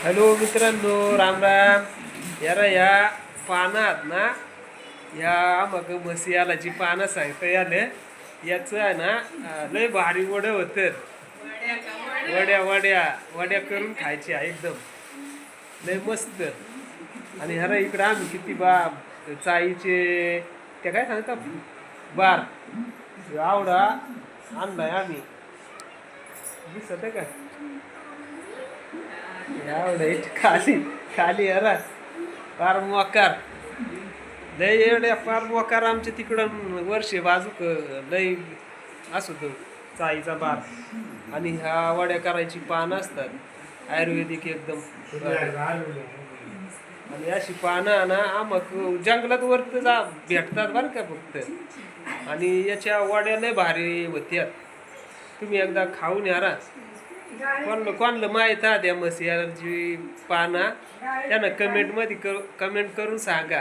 Hello मित्रांनो, राम राम. यारा या पानात ना या मग म्हशी यालाची पानं सांगता याले याचं आहे ना लय भारी वडं होतं. वड्या वड्या वड्या करून खायच्या एकदम लय मस्त. आणि ह्याला इकडं आम्ही किती चाईचे ते काय सांगता बार आवडा आणलाय आम्ही. दिसत आहे का एवढं खाली खाली यारा फार मोकार लय एवढ्या फार मोकार आमच्या तिकडं वर्षे बाजूक लय असो तो चाईचा बार. आणि ह्या वड्या करायची पानं असतात आयुर्वेदिक एकदम. आणि अशी पानं ना आमक जंगलात वरत जा भेटतात बरं का फक्त. आणि याच्या वड्या लय भारी होत्यात. तुम्ही एकदा खाऊन यारा. कोणलं माहीत आहे त्या म्हशी याची पाना त्यानं कमेंट करून सांगा.